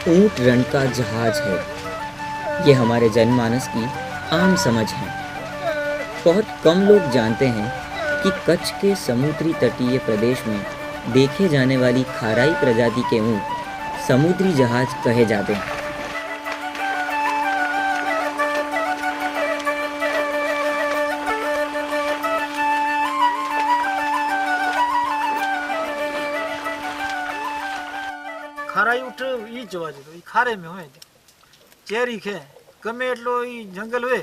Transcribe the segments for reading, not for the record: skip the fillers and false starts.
ऊंट रण का जहाज है, ये हमारे जनमानस की आम समझ है। बहुत कम लोग जानते हैं कि कच्छ के समुद्री तटीय प्रदेश में देखे जाने वाली खाराई प्रजाति के ऊंट समुद्री जहाज कहे जाते हैं। खाराई उठ ई जोवा जो ई खारे में होए चेरी खे गमे एटलो ई जंगल हुए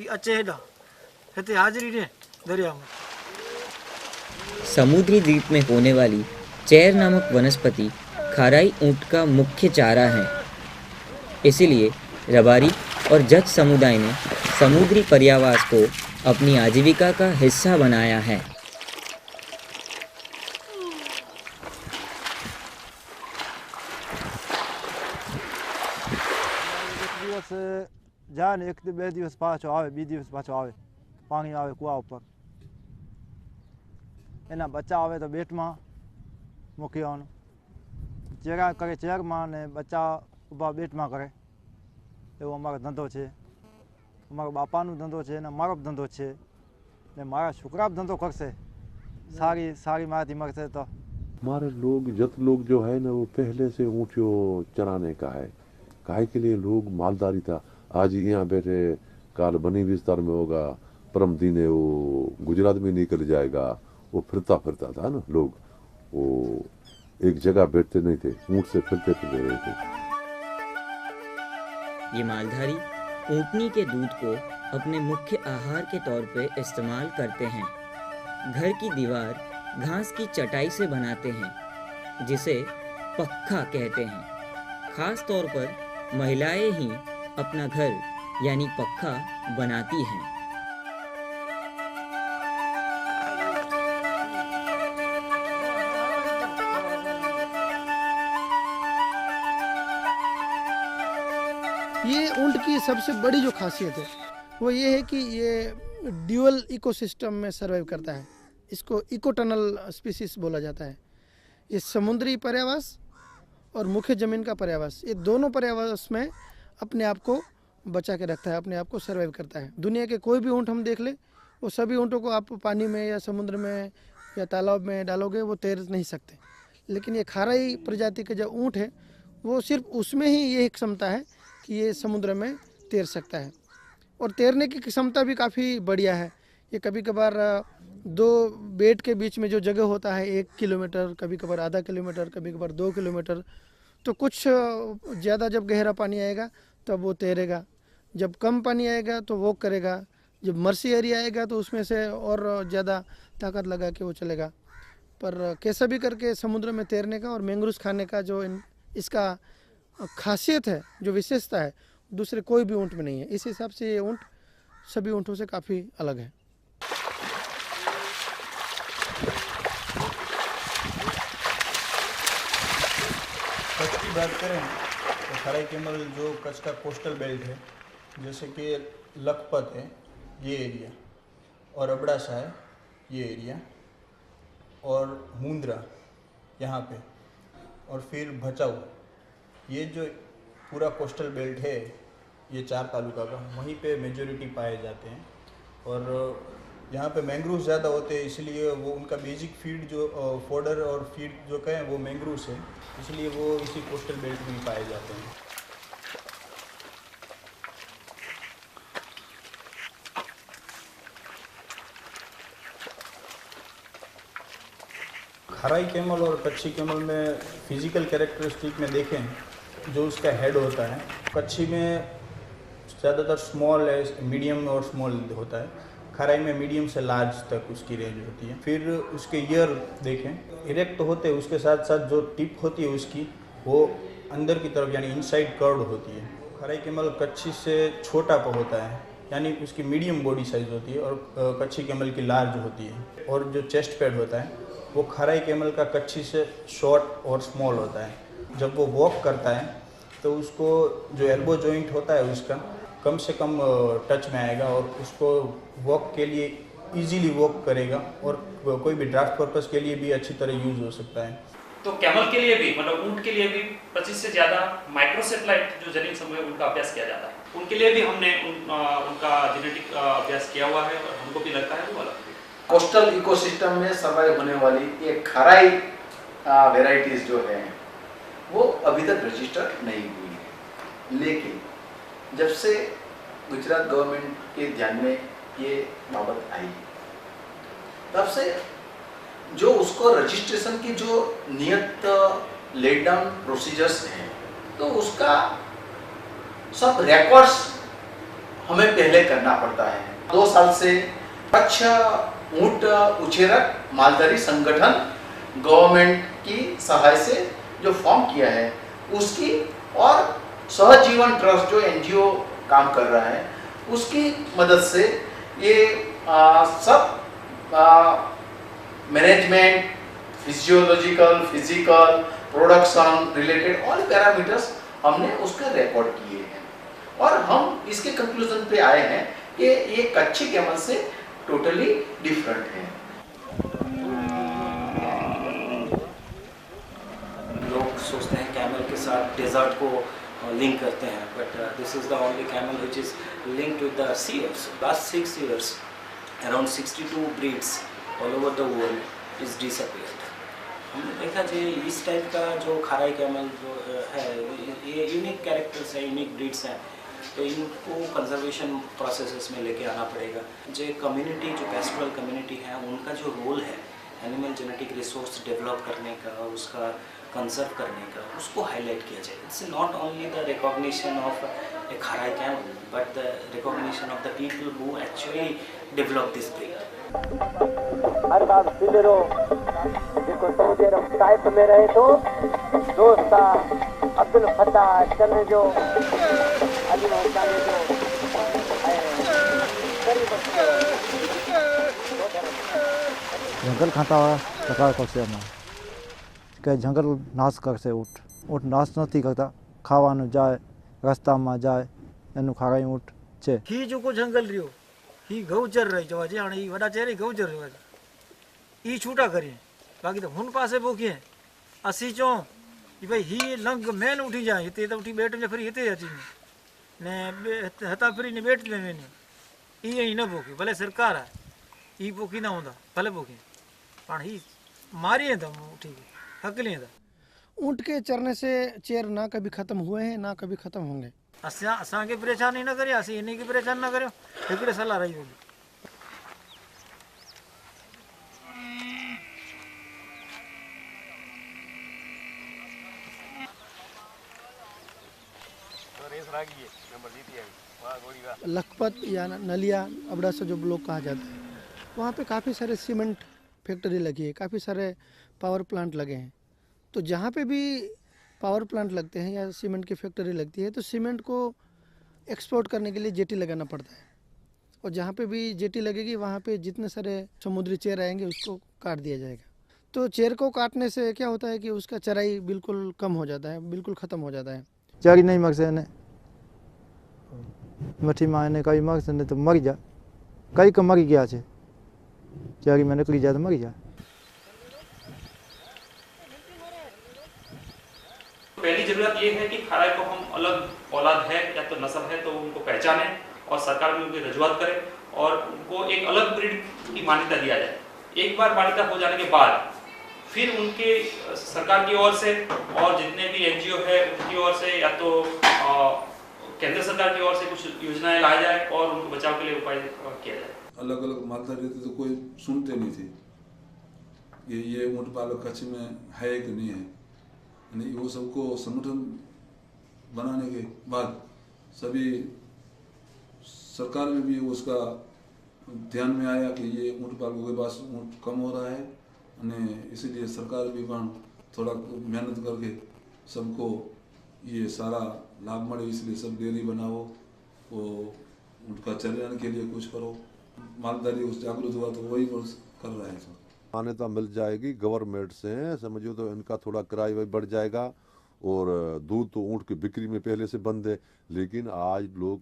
ई अचे हेडा हेते हाजरी रे दरिया में। समुद्री द्वीप में होने वाली चेर नामक वनस्पति खाराई ऊंट का मुख्य चारा है। इसीलिए रबारी और जट समुदाय ने समुद्री पर्यावास को अपनी आजीविका का हिस्सा बनाया है। जान एक बे दिवस पाछो आवे, बी दिवस पाछो आवे, पानी आवे कुआ ऊपर एना बच्चा आवे तो बेट में मूकी आवन चेरा करे चेर में ने बच्चा उभा बेट में करे। एवो अमारो धंधो छे, अमारो बापानो धंधो छे ने मारो धंधो छे ने मारा छोकरा धंधो करसे सारी सारी माथी मरसे। तो हमारे लोग जत लोग जो है ना वो पहले से ऊँटो चराने का है, काहे के लिए लोग मालदारी था। आज यहाँ बैठे काल बनी विस्तार में होगा, परम दिन है वो गुजरात में निकल जाएगा। वो फिरता फिरता था ना, लोग वो एक जगह बैठते नहीं थे, ऊँट से फिरते फिरते रहते। ये मालधारी ऊँटनी के दूध को अपने मुख्य आहार के तौर पे इस्तेमाल करते हैं। घर की दीवार घास की चटाई से बनाते हैं जिसे पक्खा कहते हैं। खास तौर पर महिलाएं ही अपना घर यानी पक्खा बनाती हैं। ये ऊंट की सबसे बड़ी जो खासियत है वो ये है कि ये ड्यूअल इकोसिस्टम में सर्वाइव करता है। इसको इको टनल स्पीसीज बोला जाता है। ये समुद्री पर्यावास और मुख्य ज़मीन का पर्यावास, ये दोनों पर्यावास में अपने आप को बचा के रखता है, अपने आप को सर्वाइव करता है। दुनिया के कोई भी ऊँट हम देख ले, वो सभी ऊँटों को आप पानी में या समुद्र में या तालाब में डालोगे वो तैर नहीं सकते। लेकिन ये खाराई प्रजाति के जो ऊँट है वो सिर्फ उसमें ही ये एक क्षमता है कि ये समुद्र में तैर सकता है। और तैरने की क्षमता भी काफ़ी बढ़िया है। ये कभी कभार दो बेट के बीच में जो जगह होता है 1 किलोमीटर, कभी कभार आधा किलोमीटर, कभी कभार 2 किलोमीटर, तो कुछ ज़्यादा जब गहरा पानी आएगा तब वो तैरेगा, जब कम पानी आएगा तो वॉक करेगा, जब मर्सी एरिया आएगा तो उसमें से और ज़्यादा ताकत लगा के वो चलेगा। पर कैसा भी करके समुद्र में तैरने का और मैंग्रोव्स खाने का जो इसका खासियत है, जो विशेषता है, दूसरे कोई भी ऊँट में नहीं है। इस हिसाब से ये ऊँट सभी ऊँटों से काफ़ी अलग है। कच्छ की बात करें तो खाराई कैमल जो कच्छ का कोस्टल बेल्ट है, जैसे कि लखपत है ये एरिया, और अबड़ासा है ये एरिया, और मुंद्रा यहाँ पे, और फिर भचाऊ, ये जो पूरा कोस्टल बेल्ट है ये 4 तालुका का, वहीं पे मेजॉरिटी पाए जाते हैं। और यहाँ पे मैंग्रोव्स ज़्यादा होते हैं, इसलिए वो उनका बेसिक फीड जो फोडर और फीड जो कहें वो मैंग्रोव्स है, इसलिए वो इसी कोस्टल बेल्ट में ही पाए जाते हैं। खाराई कैमल और कच्छी कैमल में फिजिकल कैरेक्टरिस्टिक में देखें, जो उसका हेड होता है, कच्छी में ज़्यादातर स्मॉल है, मीडियम और स्मॉल होता है। खाराई में मीडियम से लार्ज तक उसकी रेंज होती है। फिर उसके ईयर देखें, इरेक्ट होते हैं, उसके साथ साथ जो टिप होती है उसकी वो अंदर की तरफ यानी इनसाइड कर्व्ड होती है। खाराई कैमल कच्छी से छोटा होता है, यानी उसकी मीडियम बॉडी साइज होती है, और कच्छी कैमल की लार्ज होती है। और जो चेस्ट पैड होता है वो खाराई कैमल का कच्छी से शॉर्ट और स्मॉल होता है। जब वो वॉक करता है तो उसको जो एल्बो जॉइंट होता है उसका कम से कम टच में आएगा, और उसको वॉक के लिए इजीली वॉक करेगा, और कोई भी ड्राफ्ट पर्पस के लिए भी अच्छी तरह यूज़ हो सकता है। तो कैमल के लिए भी मतलब ऊंट के लिए भी 25 से ज़्यादा माइक्रो सेटेलाइट जो जनिन समूह है उनका अभ्यास किया जाता है। उनके लिए भी हमने उनका जेनेटिक अभ्यास किया हुआ है और हमको भी लगता है वो अलग है। कोस्टल इकोसिस्टम में सर्वाइव होने वाली ये खाराई वेराइटीज जो है वो अभी तक रजिस्टर नहीं हुई है, लेकिन जब से गुजरात गवर्नमेंट के ध्यान में ये बाबत आई तब से जो उसको रजिस्ट्रेशन की जो नियत लेड डाउन प्रोसीजर्स हैं तो उसका सब रिकॉर्ड्स हमें पहले करना पड़ता है। 2 साल से कच्छ ऊंट उछेरक मालधारी संगठन गवर्नमेंट की सहाय से जो फॉर्म किया है उसकी और सहजीवन ट्रस्ट जो एनजीओ काम कर रहा है उसकी मदद से ये सब management, physiological, physical, production related all parameters हमने उसका रिकॉर्ड किए हैं और हम इसके कंक्लूजन पे आए हैं कि ये कच्ची कैमल से टोटली डिफरेंट है। लोग सोचते हैं कैमल के साथ डेजर्ट को लिंक करते हैं, but this is the only camel which is linked with the sea also. Last 6 years around 62 breeds all over the world is disappeared. हमने देखा जो इस टाइप का जो खाराई कैमल जो है ये यूनिक कैरेक्टर्स है, यूनिक ब्रीड्स हैं, तो इनको कंजर्वेशन प्रोसेसेस में लेके आना पड़ेगा। जो कम्युनिटी जो पेस्टोरल कम्युनिटी है उनका जो रोल है एनिमल जेनेटिक रिसोर्स डेवलप करने का, उसका कंजर्व करने का, उसको हाईलाइट किया जाए। It's not only the recognition of a Kharai camel but the recognition of the people who actually develop this breed. हर बार फिल्डरों देखो सऊदी अरब टाइप में रहे तो दोस्त अब्दुल फत्ताह चले जो अली होसाने जो जंगल खाता હોય સરકાર કરશે એમાં કે જંગલ નાશ કરશે ઊંટ નાશ નથી કરતા, ખાવાનું જાય રસ્તામાં જાય એનું ખારાઈ ઊંટ છે। ही जेको जंगल रहियो ही गौचर रही चवा जे हाणे ही वॾा चेहरे गौचर रहियो ई छूटा करिए बाक़ी तो हुन पासे पोखिए असी चऊं कि भाई ही लंग मेन उठी जाए हिते त उठी ॿेट में फिरी हिते अची ने हथा फिरी ने ॿेट में वञे ईअं ई न पोखी भले सरकार आहे ई पोखी न हूंदा भले पोखी पाण ही मारिए था उठी हकलिए था। ऊँट के चरने से चेर ना कभी ख़त्म हुए हैं ना कभी ख़त्म होंगे। असांखे परेशानी न करियो, असीं इन्हीं खे परेशान न करियो। हिकिड़े सलाह रही होगी लखपत या नलिया अबड़ा से जो ब्लॉक कहा जाता है वहाँ पे काफ़ी सारे सीमेंट फैक्ट्री लगी है, काफ़ी सारे पावर प्लांट लगे हैं। तो जहाँ पे भी पावर प्लांट लगते हैं या सीमेंट की फैक्ट्री लगती है तो सीमेंट को एक्सपोर्ट करने के लिए जेटी लगाना पड़ता है और जहाँ पे भी जेटी लगेगी वहाँ पे जितने सारे समुद्री चेर आएंगे उसको काट दिया जाएगा। तो चेर को काटने से क्या होता है कि उसका चराई बिल्कुल कम हो जाता है, बिल्कुल ख़त्म हो जाता है। चरी नहीं मरसे ने मठी में એને કઈ મરશે ને તો મરી જાય, કઈ કે મરી ગયા છે ચરી में निकली जाए तो मरी जाए। पहली जरूरत ये है कि खाराई को हम अलग औलाद है या तो नस्ल है तो उनको पहचानें और सरकार में उनकी रजूआत करें और उनको एक अलग ब्रीड की मान्यता दिया जाए। एक बार मान्यता हो जाने के बाद फिर उनके सरकार की ओर से और जितने भी एनजीओ है उनकी ओर से या तो केंद्र सरकार की ओर से कुछ योजनाएं लाया जाए और उनको बचाव के लिए उपाय किया जाए। अलग अलग मालधारी रहते तो कोई सुनते नहीं थे ये ऊँट पालक कच्छ में है कि नहीं है, यानी वो सबको संगठन बनाने के बाद सभी सरकार में भी उसका ध्यान में आया कि ये ऊँट पालकों के पास ऊँट कम हो रहा है, इसीलिए सरकार भी थोड़ा मेहनत करके सबको ये सारा लाभ मिले, इसलिए सब डेयरी बनाओ, वो उनका चलन के लिए कुछ करो। मालधारी उस जागरूक हुआ तो वही कर रहा है। मान्यता मिल जाएगी गवर्नमेंट से, समझो तो इनका थोड़ा किराया बढ़ जाएगा और दूध तो ऊँट की बिक्री में पहले से बंद है, लेकिन आज लोग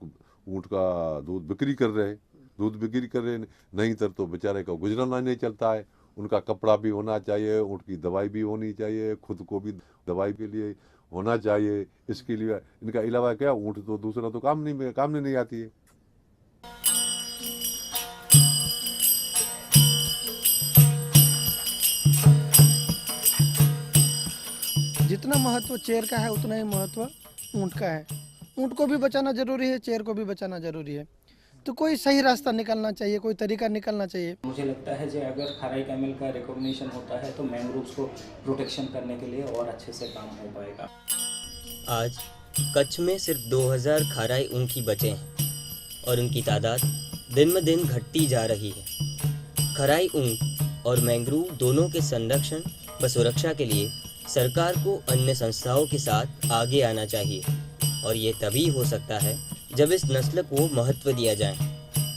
ऊँट का दूध बिक्री कर रहे हैं, नहीं तर तो बेचारे का गुजरना नहीं चलता है। उनका कपड़ा भी होना चाहिए, ऊँट की दवाई भी होनी चाहिए, खुद को भी दवाई के लिए होना चाहिए। इसके लिए इनका अलावा क्या, ऊँट तो दूसरा तो काम नहीं आती है। जितना महत्व चेयर का है उतना ही महत्व ऊँट का है। ऊँट को भी बचाना जरूरी है, चेयर को भी बचाना जरूरी है। तो कोई सही रास्ता निकलना चाहिए, कोई तरीका निकलना चाहिए। मुझे लगता है कि अगर खाराई कैमल का रिकॉग्निशन होता है तो मैंग्रोव्स को प्रोटेक्शन करने के लिए और अच्छे से काम हो पाएगा। आज कच्छ में सिर्फ 2000 खाराई ऊँट ही बचे हैं और उनकी तादाद दिन ब दिन घटती जा रही है। खाराई ऊँट और मैंग्रोव दोनों के संरक्षण व सुरक्षा के लिए सरकार को अन्य संस्थाओं के साथ आगे आना चाहिए और ये तभी हो सकता है जब इस नस्ल को महत्व दिया जाए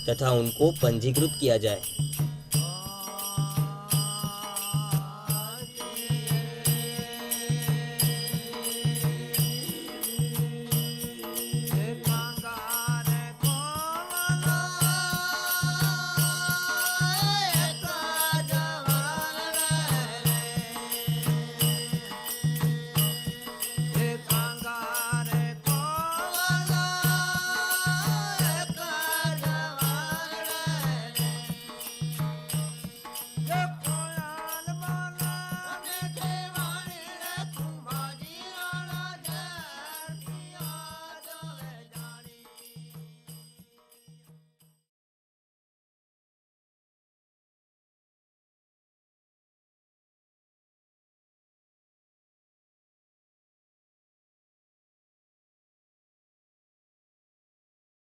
तथा उनको पंजीकृत किया जाए।